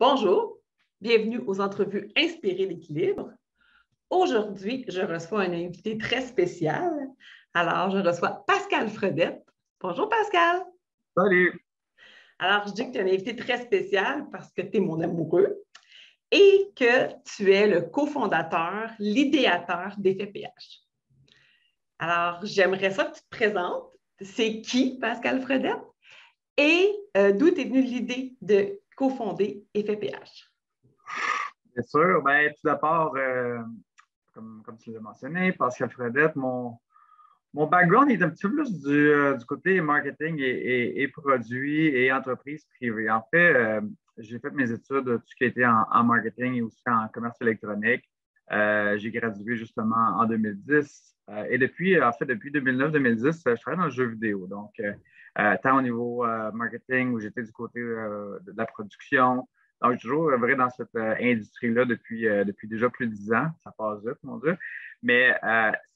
Bonjour, bienvenue aux entrevues Inspirer l'équilibre. Aujourd'hui, je reçois un invité très spécial. Alors, je reçois Pascal Fredette. Bonjour Pascal. Salut! Alors, je dis que tu es un invité très spécial parce que tu es mon amoureux et que tu es le cofondateur, l'idéateur d'EffetPH. Alors, j'aimerais ça que tu te présentes. C'est qui Pascal Fredette et d'où est venue l'idée de cofonder EffetPH? Bien sûr. Ben, tout d'abord, comme tu l'as mentionné, Pascal Fredette, mon background est un petit peu plus du côté marketing et produits et entreprises privées. En fait, j'ai fait mes études, tout ce qui était en marketing et aussi en commerce électronique. J'ai gradué justement en 2010. Et depuis 2009-2010, je travaille dans le jeu vidéo. Donc, tant au niveau marketing, où j'étais du côté de la production. Donc, je suis toujours vrai dans cette industrie-là depuis déjà plus de 10 ans. Ça passe vite, mon Dieu. Mais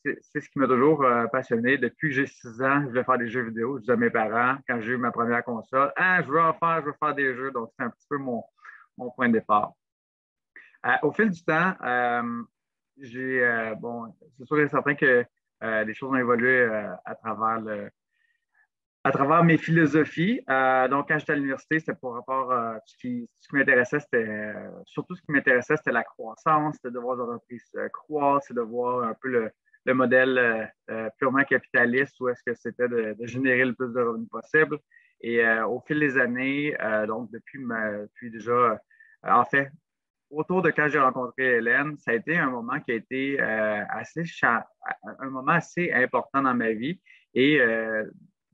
c'est ce qui m'a toujours passionné. Depuis que j'ai 6 ans, je voulais faire des jeux vidéo. Je disais à mes parents, quand j'ai eu ma première console, ah, je veux faire des jeux. Donc, c'est un petit peu mon point de départ. Au fil du temps, bon, c'est sûr et certain que les choses ont évolué à travers mes philosophies. Donc, quand j'étais à l'université, c'était pour rapport à ce qui m'intéressait, surtout ce qui m'intéressait, c'était la croissance, c'était de voir les entreprises croître, c'est de voir un peu le modèle purement capitaliste où est-ce que c'était de générer le plus de revenus possible. Et au fil des années, donc depuis déjà, en fait, autour de quand j'ai rencontré Hélène, ça a été un moment qui a été un moment assez important dans ma vie. Et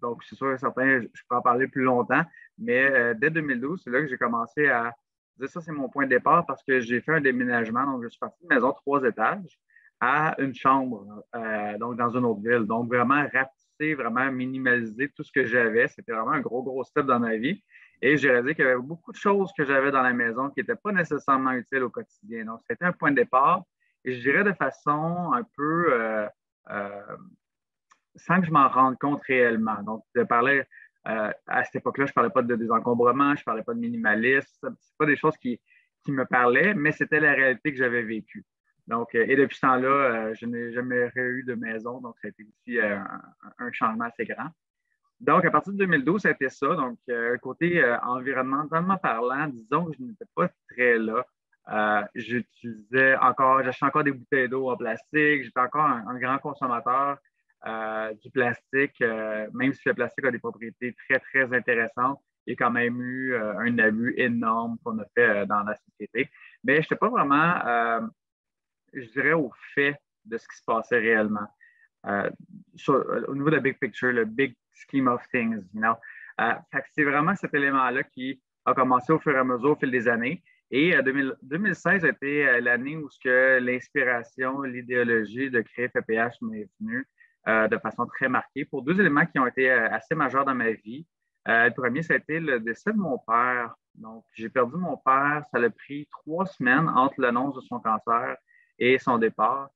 donc, c'est sûr et certain, je peux en parler plus longtemps, mais dès 2012, c'est là que j'ai commencé à dire ça, c'est mon point de départ parce que j'ai fait un déménagement. Donc, je suis parti de maison 3 étages à une chambre, donc dans une autre ville. Donc, vraiment rapetisser, vraiment minimaliser tout ce que j'avais. C'était vraiment un gros step dans ma vie. Et j'ai réalisé qu'il y avait beaucoup de choses que j'avais dans la maison qui n'étaient pas nécessairement utiles au quotidien. Donc, c'était un point de départ. Et je dirais de façon un peu euh, sans que je m'en rende compte réellement. Donc, je parlais, à cette époque-là, je ne parlais pas de désencombrement, je ne parlais pas de minimalisme. Ce n'est pas des choses qui me parlaient, mais c'était la réalité que j'avais vécue. Donc, et depuis ce temps-là, je n'ai jamais eu de maison. Donc, ça a été aussi un changement assez grand. Donc, à partir de 2012, ça a été ça. Donc, côté environnementalement parlant, disons que je n'étais pas très là. J'achetais encore des bouteilles d'eau en plastique. J'étais encore un grand consommateur du plastique, même si le plastique a des propriétés très intéressantes. Il y a quand même eu un abus énorme qu'on a fait dans la société. Mais je n'étais pas vraiment, je dirais, au fait de ce qui se passait réellement. Euh, Au niveau de la big picture, le big scheme of things, you know. C'est vraiment cet élément-là qui a commencé au fur et à mesure, au fil des années. Et 2016 a été l'année où l'inspiration, l'idéologie de créer FPH m'est venue de façon très marquée pour deux éléments qui ont été assez majeurs dans ma vie. Le premier, ça a été le décès de mon père. Donc, j'ai perdu mon père. Ça a pris 3 semaines entre l'annonce de son cancer et son départ.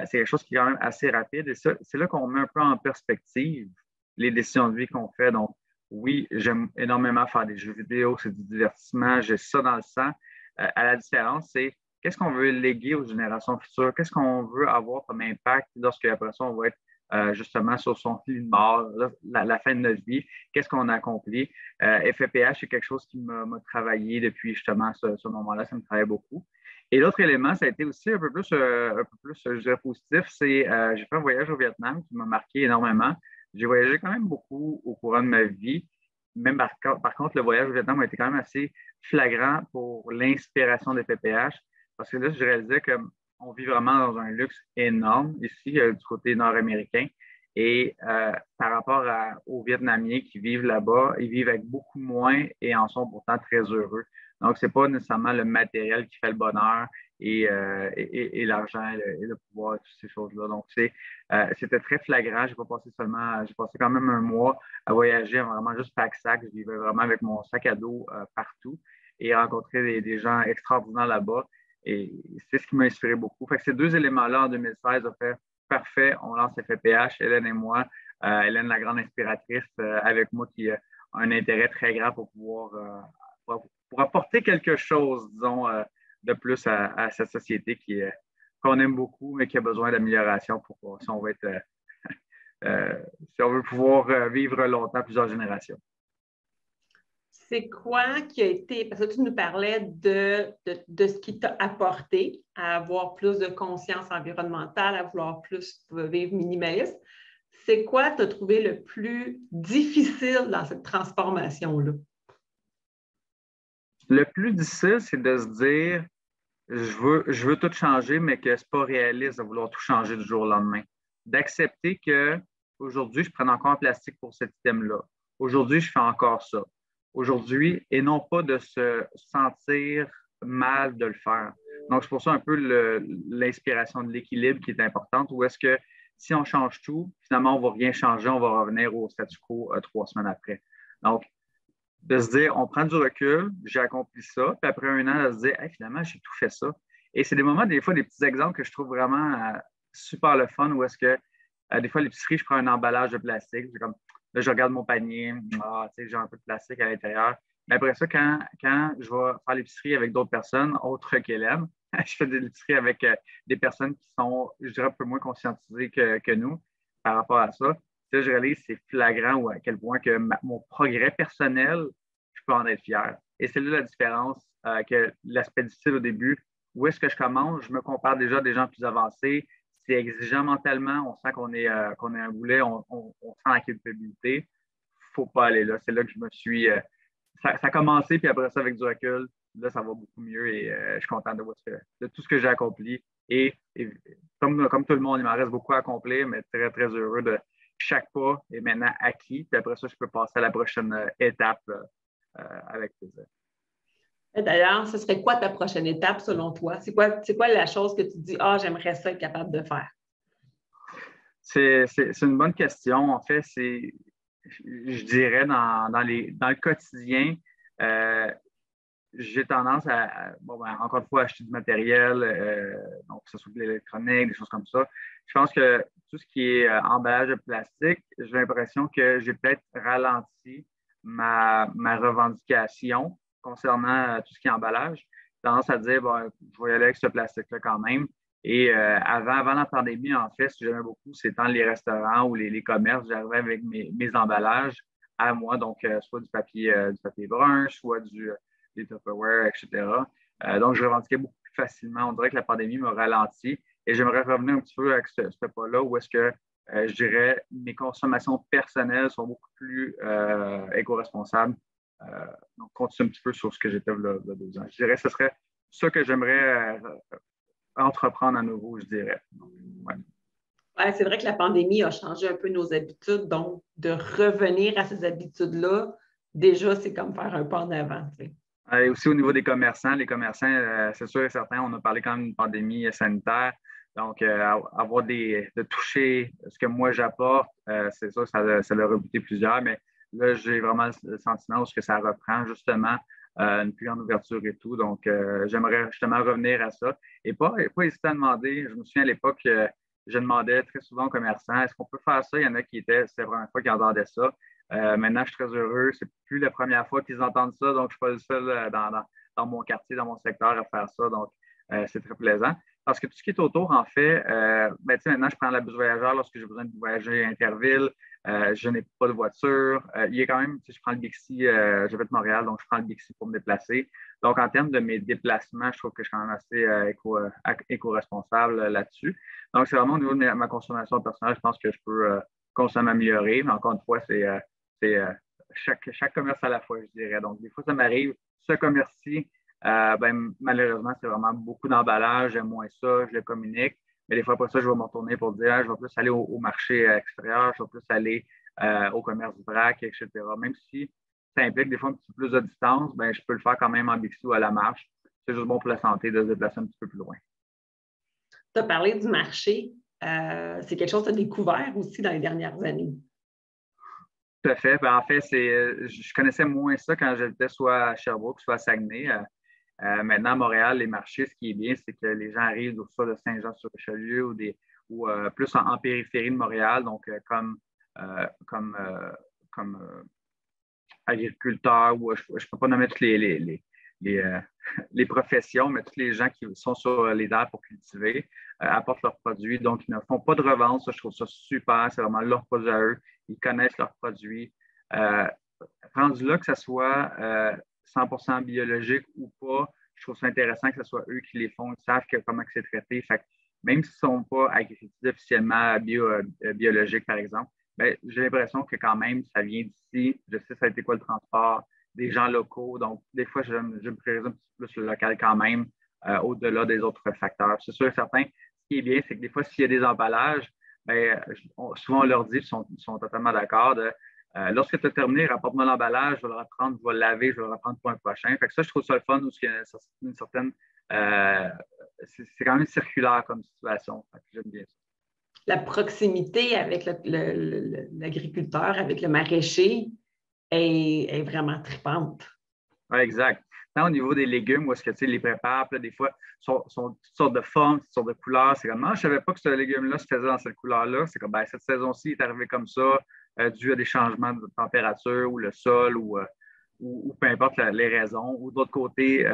C'est quelque chose qui est quand même assez rapide. Et c'est là qu'on met un peu en perspective les décisions de vie qu'on fait. Donc, oui, j'aime énormément faire des jeux vidéo, c'est du divertissement, j'ai ça dans le sang. À la différence, c'est qu'est-ce qu'on veut léguer aux générations futures? Qu'est-ce qu'on veut avoir comme impact lorsque, après ça, on va être justement sur son lit de mort, la fin de notre vie? Qu'est-ce qu'on a accompli? FEPH, c'est quelque chose qui m'a travaillé depuis justement ce moment-là. Ça me travaille beaucoup. Et l'autre élément, ça a été aussi un peu plus je dirais, positif, c'est j'ai fait un voyage au Vietnam qui m'a marqué énormément. J'ai voyagé quand même beaucoup au courant de ma vie. Même par contre, le voyage au Vietnam a été quand même assez flagrant pour l'inspiration des PPH parce que là, je réalisais qu'on vit vraiment dans un luxe énorme ici, du côté nord-américain. Et par rapport aux Vietnamiens qui vivent là-bas, ils vivent avec beaucoup moins et en sont pourtant très heureux. Donc, ce n'est pas nécessairement le matériel qui fait le bonheur et l'argent et le pouvoir, toutes ces choses-là. Donc, c'était très flagrant. J'ai passé quand même un mois à voyager vraiment juste pack-sac. Je vivais vraiment avec mon sac à dos partout et rencontrer des gens extraordinaires là-bas. Et c'est ce qui m'a inspiré beaucoup. Fait que ces deux éléments-là en 2016 ont fait parfait. On lance FPH, Hélène et moi. Hélène, la grande inspiratrice, avec moi qui a un intérêt très grand pour pouvoir pour apporter quelque chose, disons, de plus à cette société qu'on aime beaucoup, mais qui a besoin d'amélioration pour si on veut être, si on veut pouvoir vivre longtemps, plusieurs générations. C'est quoi qui a été, parce que tu nous parlais de ce qui t'a apporté à avoir plus de conscience environnementale, à vouloir plus vivre minimaliste. C'est quoi tu as trouvé le plus difficile dans cette transformation-là? Le plus difficile, c'est de se dire, je veux tout changer, mais que ce n'est pas réaliste de vouloir tout changer du jour au lendemain. D'accepter qu'aujourd'hui, je prends encore un plastique pour cet item-là. Aujourd'hui, je fais encore ça. Aujourd'hui, et non pas de se sentir mal de le faire. Donc, c'est pour ça un peu l'inspiration de l'équilibre qui est importante, où est-ce que si on change tout, finalement, on ne va rien changer, on va revenir au statu quo 3 semaines après. Donc, de se dire, on prend du recul, j'ai accompli ça, puis après un an, de se dire, hey, finalement, j'ai tout fait ça. Et c'est des moments, des fois, des petits exemples que je trouve vraiment super le fun, où est-ce que, des fois, à l'épicerie, je prends un emballage de plastique, comme, là, je regarde mon panier, j'ai un peu de plastique à l'intérieur. Mais après ça, quand je vais faire l'épicerie avec d'autres personnes, autres qu'Hélène, je fais de l'épicerie avec des personnes qui sont, je dirais, un peu moins conscientisées que nous par rapport à ça. Là, je réalise c'est flagrant ou à quel point que mon progrès personnel, je peux en être fier. Et c'est là la différence que l'aspect difficile au début. Où est-ce que je commence? Je me compare déjà à des gens plus avancés. C'est exigeant mentalement. On sent qu'on est un boulet. On sent la culpabilité. Il ne faut pas aller là. C'est là que je me suis... ça a commencé, puis après ça, avec du recul, là, ça va beaucoup mieux et je suis content de tout ce que j'ai accompli. Et comme tout le monde, il m'en reste beaucoup à accomplir, mais très, très heureux de chaque pas est maintenant acquis. Puis après ça, je peux passer à la prochaine étape avec plaisir. D'ailleurs, ce serait quoi ta prochaine étape selon toi? C'est quoi la chose que tu dis, j'aimerais ça être capable de faire? C'est une bonne question. En fait, je dirais, dans le quotidien, j'ai tendance encore une fois, acheter du matériel, donc que ce soit de l'électronique, des choses comme ça. Je pense que tout ce qui est emballage de plastique, j'ai l'impression que j'ai peut-être ralenti ma revendication concernant tout ce qui est emballage. J'ai tendance à dire, je vais y aller avec ce plastique-là quand même. Et avant la pandémie, en fait, ce que j'aimais beaucoup, c'est tant les restaurants ou les commerces, j'arrivais avec mes emballages à moi, donc soit du papier brun, soit des Tupperware, etc. Donc, je revendiquais beaucoup plus facilement. On dirait que la pandémie m'a ralenti et j'aimerais revenir un petit peu avec ce pas-là où est-ce que je dirais mes consommations personnelles sont beaucoup plus éco-responsables. Donc, continuer un petit peu sur ce que j'étais il y a 2 ans. Je dirais que ce serait ça que j'aimerais entreprendre à nouveau, je dirais. Donc, ouais. Ouais, c'est vrai que la pandémie a changé un peu nos habitudes, donc de revenir à ces habitudes-là, déjà, c'est comme faire un pas en avant. Tu sais. Et aussi au niveau des commerçants, c'est sûr et certain, on a parlé quand même d'une pandémie sanitaire. Donc, de toucher ce que moi j'apporte, c'est sûr, ça l'a rebuté plusieurs, mais là, j'ai vraiment le sentiment que ça reprend justement une plus grande ouverture et tout. Donc, j'aimerais justement revenir à ça. Et pas hésiter à demander. Je me souviens à l'époque, je demandais très souvent aux commerçants, est-ce qu'on peut faire ça? Il y en a c'était la première fois qu'ils entendaient ça. Maintenant, je suis très heureux. C'est plus la première fois qu'ils entendent ça, donc je ne suis pas le seul dans mon quartier, dans mon secteur à faire ça. Donc, c'est très plaisant. Parce que tout ce qui est autour, en fait, maintenant, je prends la bus voyageur lorsque j'ai besoin de voyager interville. Je n'ai pas de voiture. Il y a quand même, je prends le Bixi, j'habite Montréal, donc je prends le Bixi pour me déplacer. Donc, en termes de mes déplacements, je trouve que je suis quand même assez éco-responsable là-dessus. Donc, c'est vraiment au niveau de ma consommation personnelle, je pense que je peux consommer m'améliorer. Mais encore une fois, c'est chaque commerce à la fois, je dirais. Donc, des fois, ça m'arrive, ce commerce-ci, malheureusement, c'est vraiment beaucoup d'emballage, j'aime moins ça, je le communique. Mais des fois, après ça, je vais me retourner pour dire, je vais plus aller au marché extérieur, je vais plus aller au commerce du vrac, etc. Même si ça implique des fois un petit peu plus de distance, je peux le faire quand même en bixi ou à la marche. C'est juste bon pour la santé de se déplacer un petit peu plus loin. Tu as parlé du marché. C'est quelque chose que tu as découvert aussi dans les dernières années. Tout à fait. En fait, je connaissais moins ça quand j'étais soit à Sherbrooke, soit à Saguenay. Maintenant, à Montréal, les marchés, ce qui est bien, c'est que les gens arrivent soit de Saint-Jean-sur-Richelieu ou plus en périphérie de Montréal, donc comme agriculteurs, ou je ne peux pas nommer tous les professions, mais tous les gens qui sont sur les terres pour cultiver apportent leurs produits. Donc, ils ne font pas de revente. Ça, je trouve ça super. C'est vraiment leurs produits à eux. Ils connaissent leurs produits. Rendu là, que ce soit 100% biologique ou pas, je trouve ça intéressant que ce soit eux qui les font. Ils savent comment c'est traité. Fait que même s'ils ne sont pas accrédités officiellement biologiques, par exemple, ben, j'ai l'impression que quand même, ça vient d'ici. Je sais ça a été quoi le transport, des gens locaux. Donc, des fois, je me priorise un petit peu plus le local quand même, au-delà des autres facteurs. C'est sûr et certain, ce qui est bien, c'est que des fois, s'il y a des emballages, ben, souvent on leur dit, ils sont totalement d'accord, lorsque tu as terminé, rapporte-moi l'emballage, je vais le reprendre, je vais le laver, je vais le reprendre pour un prochain. Fait que ça, je trouve ça le fun, où il y a une certaine. C'est quand même circulaire comme situation. J'aime bien ça. La proximité avec l'agriculteur, avec le maraîcher, est vraiment tripante. Oui, exact. Tant au niveau des légumes, où est-ce que tu les prépares, des fois, sont toutes sortes de formes, toutes sortes de couleurs. C'est comme, je ne savais pas que ce légume-là se faisait dans cette couleur-là. C'est comme, ben, cette saison-ci, il est arrivé comme ça, dû à des changements de température ou le sol ou peu importe les raisons. Ou d'autre côté,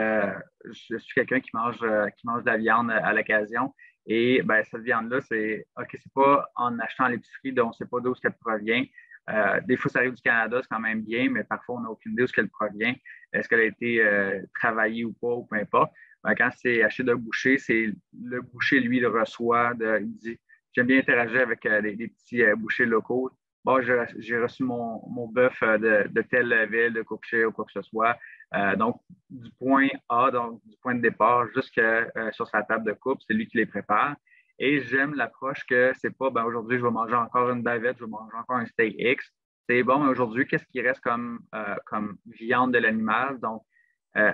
je suis quelqu'un qui mange de la viande à l'occasion. Et ben, cette viande-là, OK, c'est pas en achetant à l'épicerie, donc on ne sait pas d'où elle provient. Des fois, ça arrive du Canada, c'est quand même bien, mais parfois, on n'a aucune idée d'où elle provient. Est-ce qu'elle a été travaillée ou pas, ou peu importe. Ben, quand c'est acheté d'un boucher, c'est le boucher, lui, le reçoit. Il dit, j'aime bien interagir avec des petits bouchers locaux. Bon, j'ai reçu mon bœuf de telle ville, de Cookshare ou quoi que ce soit. Donc, du point A, donc du point de départ, jusqu'à sur sa table de coupe, c'est lui qui les prépare. Et j'aime l'approche que c'est pas, ben aujourd'hui, je vais manger encore une bavette, je vais manger encore un steak X. C'est bon, mais aujourd'hui, qu'est-ce qui reste comme viande de l'animal? Donc,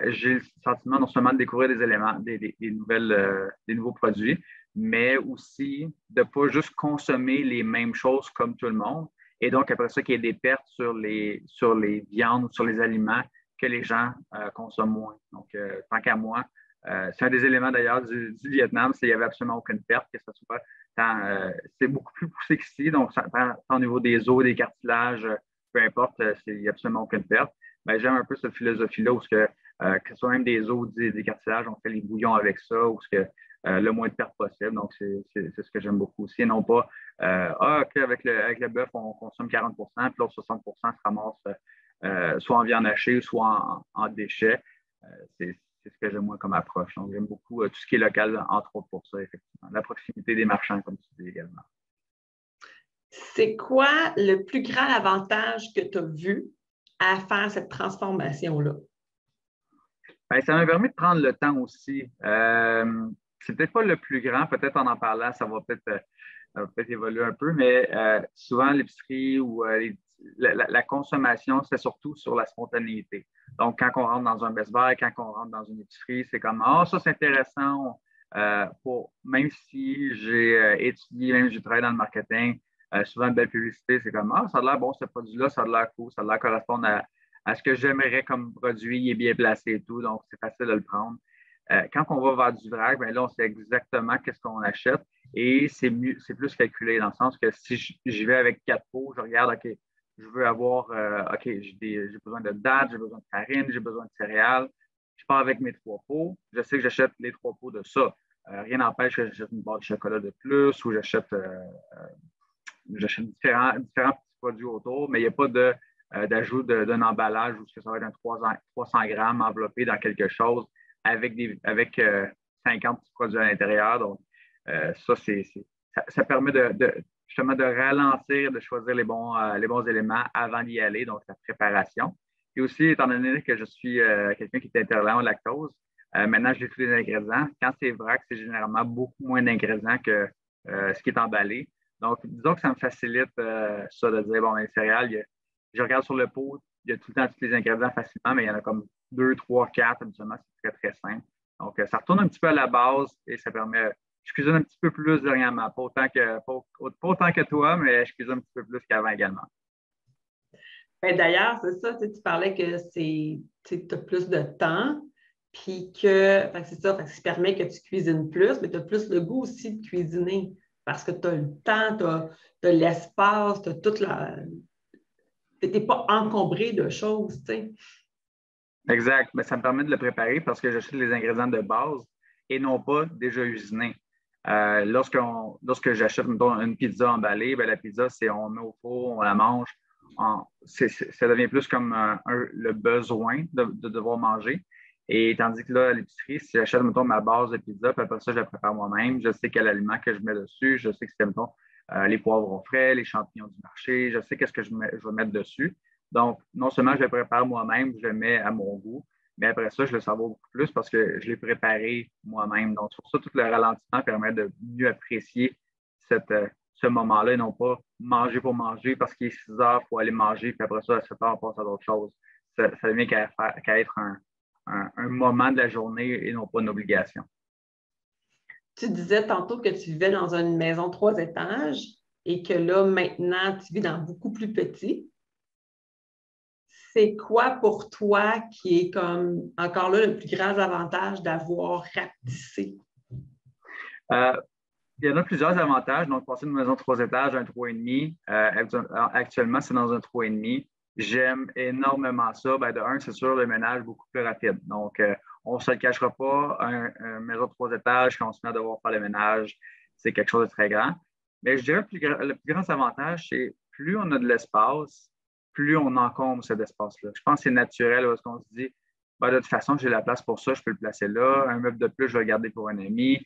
j'ai le sentiment non seulement de découvrir des éléments, des nouveaux produits, mais aussi de ne pas juste consommer les mêmes choses comme tout le monde. Et donc, après ça, qu'il y ait des pertes sur les viandes, sur les aliments que les gens consomment moins. Donc, tant qu'à moi, c'est un des éléments d'ailleurs du Vietnam, c'est qu'il n'y avait absolument aucune perte, que ce soit c'est beaucoup plus poussé qu'ici, donc tant au niveau des os, des cartilages, peu importe, il n'y a absolument aucune perte. Ben, j'aime un peu cette philosophie-là où que ce soit même des os, des cartilages, on fait les bouillons avec ça, ou le moins de pertes possible. Donc, c'est ce que j'aime beaucoup aussi. Et non pas, OK, avec le bœuf, on consomme 40 puis l'autre 60 se ramasse soit en viande hachée, soit en déchets. C'est ce que j'aime moi comme approche. Donc, j'aime beaucoup tout ce qui est local, entre autres pour ça, effectivement. La proximité des marchands, comme tu dis également. C'est quoi le plus grand avantage que tu as vu à faire cette transformation-là? Bien, ça m'a permis de prendre le temps aussi. C'est peut-être pas le plus grand, peut-être en parlant, ça va peut-être évoluer un peu, mais souvent l'épicerie ou la consommation, c'est surtout sur la spontanéité. Donc, quand on rentre dans un Best Buy, quand on rentre dans une épicerie, c'est comme, ça c'est intéressant. Même si j'ai étudié, même si j'ai travaillé dans le marketing, souvent une belle publicité, c'est comme, ça a l'air bon ce produit-là, ça a l'air cool, ça a l'air correspondre à ce que j'aimerais comme produit, il est bien placé et tout, donc c'est facile de le prendre. Quand on va vers du vrac, bien là, on sait exactement qu'est-ce qu'on achète et c'est plus calculé dans le sens que si j'y vais avec 4 pots, je regarde, OK, je veux avoir, OK, j'ai besoin de dattes, j'ai besoin de farine, j'ai besoin de céréales. Je pars avec mes 3 pots. Je sais que j'achète les 3 pots de ça. Rien n'empêche que j'achète une barre de chocolat de plus ou j'achète différents petits produits autour, mais il n'y a pas d'ajout d'un emballage où ça va être un 300 grammes enveloppé dans quelque chose avec 50 petits produits à l'intérieur. Donc, ça permet justement de ralentir, de choisir les bons éléments avant d'y aller, donc la préparation. Et aussi, étant donné que je suis quelqu'un qui est intolérant au lactose, maintenant, j'ai tous les ingrédients. Quand c'est vrac, c'est généralement beaucoup moins d'ingrédients que ce qui est emballé. Donc, disons que ça me facilite ça de dire, bon, les céréales, je regarde sur le pot, il y a tout le temps tous les ingrédients facilement, mais il y en a comme 2, 3, 4, habituellement, c'est très, très simple. Donc, ça retourne un petit peu à la base et ça permet, je cuisine un petit peu plus dernièrement, pas autant que toi, mais je cuisine un petit peu plus qu'avant également. Ben, d'ailleurs, c'est ça, tu parlais que tu as plus de temps, puis que c'est ça, ça permet que tu cuisines plus, mais tu as plus le goût aussi de cuisiner parce que tu as le temps, tu as l'espace, tu as toute la. Tu n'es pas encombré de choses, tu sais. Exact. Mais ça me permet de le préparer parce que j'achète les ingrédients de base et non pas déjà usinés. Lorsque j'achète, mettons, une pizza emballée, ben, la pizza, c'est on met au four, on la mange. Ça devient plus comme le besoin de devoir manger. Et tandis que là, à l'épicerie, si j'achète, mettons, ma base de pizza, puis après ça, je la prépare moi-même, je sais quel aliment que je mets dessus, je sais que c'est, mettons, les poivrons frais, les champignons du marché, je sais qu'est-ce que je vais mettre dessus. Donc, non seulement je le prépare moi-même, je le mets à mon goût, mais après ça, je le savoure beaucoup plus parce que je l'ai préparé moi-même. Donc, pour ça, tout le ralentissement permet de mieux apprécier ce moment-là et non pas manger pour manger parce qu'il est 6 heures, il faut aller manger, puis après ça, à 7 heures, on passe à d'autres choses. Ça devient qu'à être un moment de la journée et non pas une obligation. Tu disais tantôt que tu vivais dans une maison 3 étages et que là, maintenant, tu vis dans beaucoup plus petit. C'est quoi pour toi qui est comme encore là le plus grand avantage d'avoir rapetissé? Il y en a plusieurs avantages. Donc, passer d'une maison 3 étages à un 3,5, actuellement, c'est dans un 3,5. J'aime énormément ça. Ben, de un, c'est sûr, le ménage beaucoup plus rapide. Donc, on ne se le cachera pas, une maison de 3 étages, quand on se met à devoir faire le ménage, c'est quelque chose de très grand. Mais je dirais que le plus grand avantage, c'est plus on a de l'espace, plus on encombre cet espace-là. Je pense que c'est naturel parce qu'on se dit, ben, de toute façon, j'ai la place pour ça, je peux le placer là. Un meuble de plus, je vais le garder pour un ami.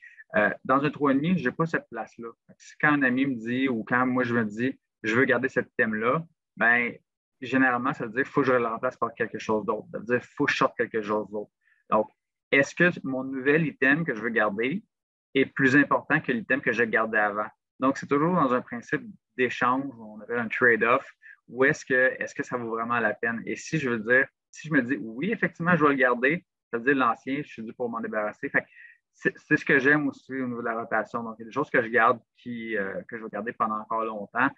Dans un 3,5, je n'ai pas cette place-là. Quand un ami me dit ou quand moi je me dis je veux garder cette thème-là, ben généralement, ça veut dire qu'il faut que je le remplace par quelque chose d'autre. Ça veut dire qu'il faut que je sorte quelque chose d'autre. Donc, est-ce que mon nouvel item que je veux garder est plus important que l'item que j'ai gardé avant? Donc, c'est toujours dans un principe d'échange, on appelle un trade-off, ou est-ce que ça vaut vraiment la peine? Et si je me dis oui, effectivement, je vais le garder, ça veut dire l'ancien, je suis dû pour m'en débarrasser. Fait que c'est ce que j'aime aussi au niveau de la rotation. Donc, il y a des choses que je garde que je vais garder pendant encore longtemps.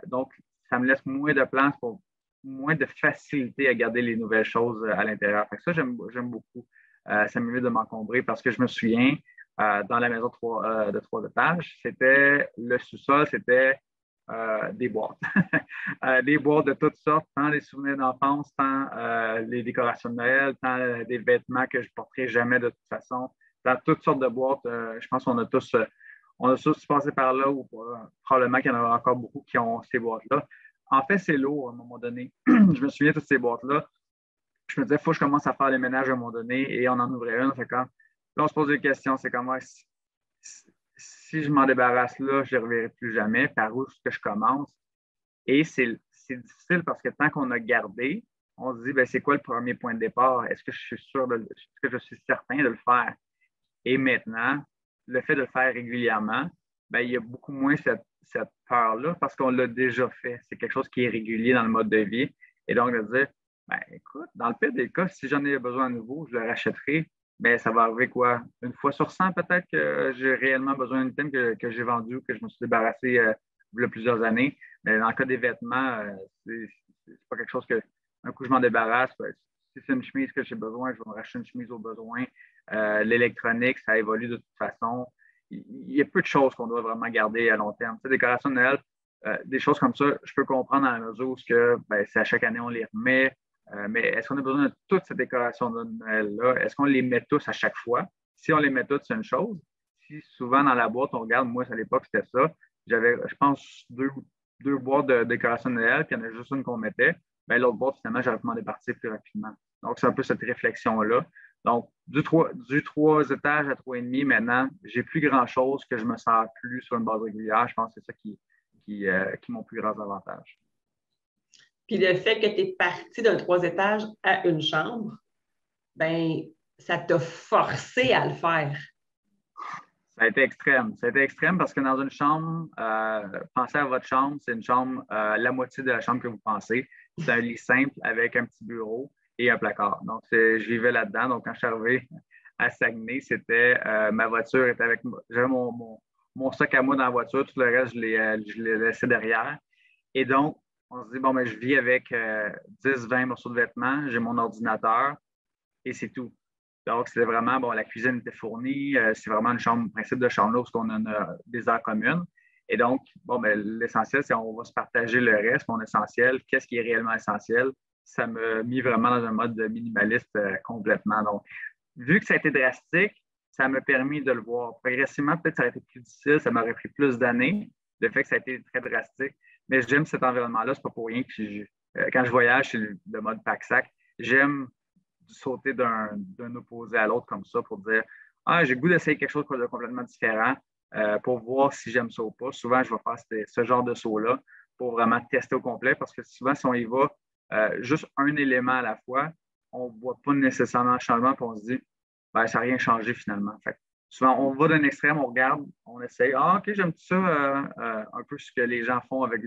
Donc, ça me laisse moins de place pour moins de facilité à garder les nouvelles choses à l'intérieur. Fait que ça, j'aime beaucoup. Ça m'évite de m'encombrer parce que je me souviens, dans la maison de 3 étages, c'était le sous-sol, c'était des boîtes. Des boîtes de toutes sortes, tant les souvenirs d'enfance, tant les décorations de Noël, tant des vêtements que je ne porterai jamais de toute façon, dans toutes sortes de boîtes. Je pense qu'on a tous passé par là ou probablement qu'il y en a encore beaucoup qui ont ces boîtes-là. En fait, c'est lourd à un moment donné. Je me souviens de toutes ces boîtes-là. Je me disais, il faut que je commence à faire les ménages à un moment donné et on en ouvrait une. Fait comme, là, on se pose des questions. C'est comme, si je m'en débarrasse là, je ne reverrai plus jamais. Par où est-ce que je commence? Et c'est difficile parce que tant qu'on a gardé, on se dit, ben, c'est quoi le premier point de départ? Est-ce que je suis sûr est-ce que je suis certain de le faire? Et maintenant, le fait de le faire régulièrement, ben, il y a beaucoup moins cette peur-là parce qu'on l'a déjà fait. C'est quelque chose qui est régulier dans le mode de vie. Et donc, de dire, ben, écoute, dans le pire des cas, si j'en ai besoin à nouveau, je le rachèterai. Mais ça va arriver quoi? Une fois sur 100, peut-être que j'ai réellement besoin d'un item que j'ai vendu ou que je me suis débarrassé il y a plusieurs années. Mais dans le cas des vêtements, c'est pas quelque chose que un coup je m'en débarrasse. Ben, si c'est une chemise que j'ai besoin, je vais me racheter une chemise au besoin. L'électronique, ça évolue de toute façon. Il y a peu de choses qu'on doit vraiment garder à long terme. Tu sais, décoration de Noël, des choses comme ça, je peux comprendre dans la mesure où c'est à chaque année on les remet. Mais est-ce qu'on a besoin de toutes ces décorations de Noël-là? Est-ce qu'on les met tous à chaque fois? Si on les met toutes, c'est une chose. Si souvent dans la boîte, on regarde, moi, à l'époque, c'était ça. J'avais, je pense, deux boîtes de décoration de Noël, puis il y en a juste une qu'on mettait. Bien, l'autre boîte, finalement, j'aurais pu m'en départir plus rapidement. Donc, c'est un peu cette réflexion-là. Donc, du 3 étages à 3,5, maintenant, j'ai plus grand-chose que je me sers plus sur une base régulière. Je pense que c'est ça qui est mon plus grand avantage. Puis le fait que tu es parti d'un 3 étages à une chambre, ben ça t'a forcé à le faire. Ça a été extrême. Ça a été extrême parce que dans une chambre, pensez à votre chambre, c'est une chambre, la moitié de la chambre que vous pensez. C'est un lit simple avec un petit bureau et un placard. Donc, je vivais là-dedans. Donc, quand je suis arrivé à Saguenay, c'était ma voiture était avec moi. J'avais mon sac à moi dans la voiture. Tout le reste, je l'ai laissé derrière. Et donc, on se dit, bon, ben, je vis avec 10-20 morceaux de vêtements. J'ai mon ordinateur et c'est tout. Donc, c'était vraiment, bon, la cuisine était fournie. C'est vraiment une chambre, principe de chambre parce qu'on a des heures communes. Et donc, bon, ben, l'essentiel, c'est qu'on va se partager le reste. Mon essentiel, qu'est-ce qui est réellement essentiel? ça m'a mis vraiment dans un mode de minimaliste complètement. Donc, vu que ça a été drastique, ça m'a permis de le voir. Progressivement, peut-être que ça aurait été plus difficile, ça m'aurait pris plus d'années, le fait que ça a été très drastique. Mais j'aime cet environnement-là, c'est pas pour rien que quand je voyage, c'est le mode pack-sac. J'aime sauter d'un opposé à l'autre comme ça pour dire ah, j'ai le goût d'essayer quelque chose de complètement différent pour voir si j'aime ça ou pas. Souvent, je vais faire ce genre de saut-là pour vraiment tester au complet parce que souvent, si on y va juste un élément à la fois, on ne voit pas nécessairement le changement et on se dit ben, ça n'a rien changé finalement. Fait que souvent, on va d'un extrême, on regarde, on essaye. Ah, OK, j'aime ça, un peu ce que les gens font avec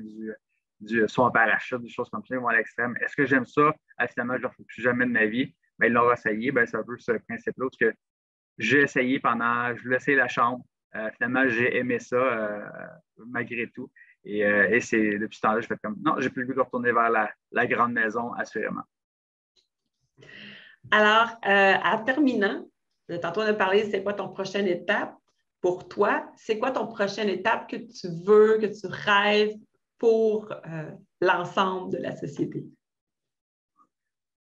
du saut en parachute, des choses comme ça, ils vont à l'extrême. Est-ce que j'aime ça? Ah, finalement, je ne le ferai plus jamais de ma vie. Ben, ils l'ont essayé. Ben, c'est un peu ce principe-là, parce que j'ai essayé je voulais essayer la chambre. Finalement, j'ai aimé ça malgré tout. Et c'est depuis ce temps-là, je fais comme non, j'ai plus le goût de retourner vers la grande maison, assurément. Alors, en terminant, tantôt on a parlé, c'est quoi ton prochaine étape pour toi? C'est quoi ton prochaine étape que tu veux, que tu rêves pour l'ensemble de la société?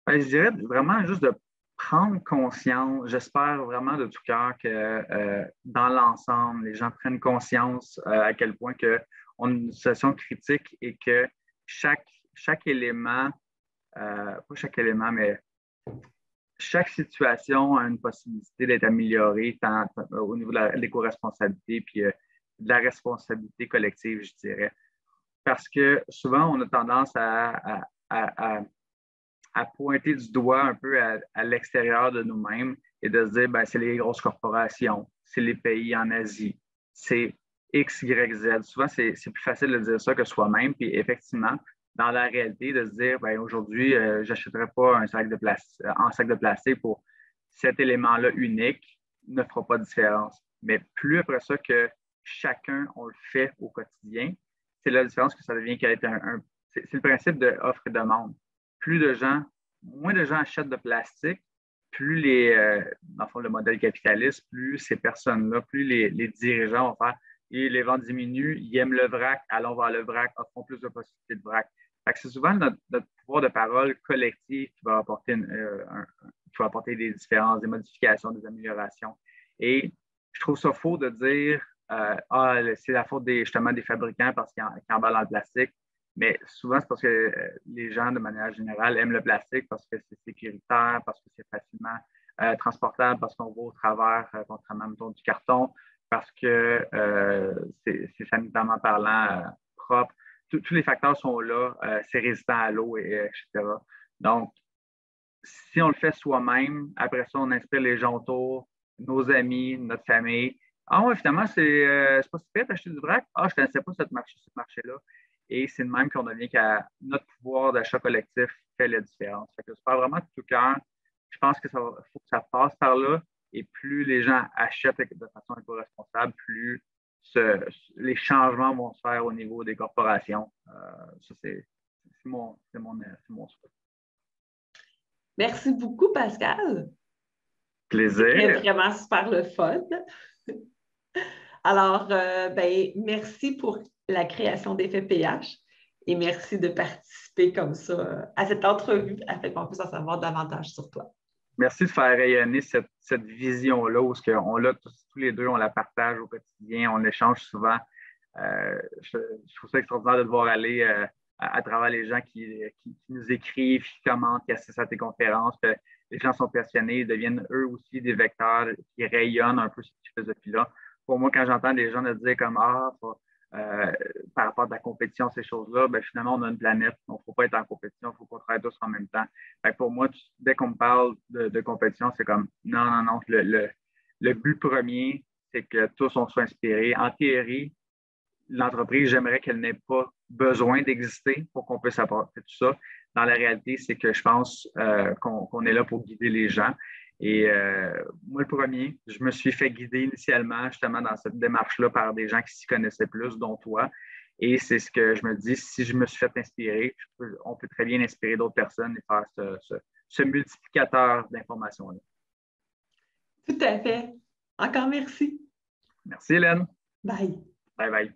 Ben, je dirais vraiment juste de prendre conscience, j'espère vraiment de tout cœur que dans l'ensemble, les gens prennent conscience à quel point on a une situation critique et que chaque élément, pas chaque élément, mais chaque situation a une possibilité d'être améliorée tant au niveau de l'éco-responsabilité puis de la responsabilité collective, je dirais. Parce que souvent, on a tendance à pointer du doigt un peu à l'extérieur de nous-mêmes et de se dire, ben, c'est les grosses corporations, c'est les pays en Asie, c'est X, Y, Z. Souvent, c'est plus facile de dire ça que soi-même. Puis effectivement, dans la réalité, de se dire, ben, aujourd'hui, je n'achèterai pas un sac de plastique pour cet élément-là unique, ne fera pas de différence. Mais plus après ça que chacun, on le fait au quotidien, c'est la différence que ça devient qu'être c'est le principe de offre et demande. Moins de gens achètent de plastique, plus dans le fond, le modèle capitaliste, plus ces personnes-là, plus les dirigeants vont faire et les ventes diminuent, ils aiment le vrac, allons vers le vrac, offrons plus de possibilités de vrac. C'est souvent notre pouvoir de parole collectif qui va apporter, des différences, des modifications, des améliorations. Et je trouve ça faux de dire c'est la faute justement des fabricants parce qu'ils emballent dans le plastique. Mais souvent, c'est parce que les gens, de manière générale, aiment le plastique parce que c'est sécuritaire, parce que c'est facilement transportable, parce qu'on va au travers, contrairement, mettons, du carton, parce que c'est sanitairement parlant propre. Tous les facteurs sont là, c'est résistant à l'eau, etc. Donc, si on le fait soi-même, après ça, on inspire les gens autour, nos amis, notre famille. Ah ouais, finalement, c'est pas si pire d'acheter du vrac. Ah, je ne connaissais pas ce marché-là. Et c'est de même qu'on devient qu'à notre pouvoir d'achat collectif fait la différence. Fait que j'espère vraiment de tout cœur. Je pense que faut que ça passe par là. Et plus les gens achètent de façon éco-responsable, plus les changements vont se faire au niveau des corporations. Ça, c'est mon souhait. Merci beaucoup, Pascal. Plaisir. C'était vraiment super le fun. Alors, merci pour la création d'Effet PH et merci de participer comme ça à cette entrevue afin qu'on puisse en savoir davantage sur toi. Merci de faire rayonner cette vision-là où on l'a tous les deux, on la partage au quotidien, on l'échange souvent. Je trouve ça extraordinaire de devoir aller à travers les gens qui nous écrivent, qui commentent, qui assistent à tes conférences. Les gens sont passionnés, ils deviennent eux aussi des vecteurs qui rayonnent un peu cette philosophie-là. Pour moi, quand j'entends des gens me dire comme par rapport à la compétition, ces choses-là, ben, finalement, on a une planète. Il ne faut pas être en compétition, il faut qu'on travaille tous en même temps. Pour moi, dès qu'on me parle de compétition, c'est comme non. Le but premier, c'est que tous on soit inspirés. En théorie, l'entreprise, j'aimerais qu'elle n'ait pas besoin d'exister pour qu'on puisse apporter tout ça. Dans la réalité, c'est que je pense qu'on est là pour guider les gens. Et moi, le premier, je me suis fait guider initialement justement dans cette démarche-là par des gens qui s'y connaissaient plus, dont toi. Et c'est ce que je me dis, si je me suis fait inspirer, on peut très bien inspirer d'autres personnes et faire ce multiplicateur d'informations-là. Tout à fait. Encore merci. Merci, Hélène. Bye. Bye bye.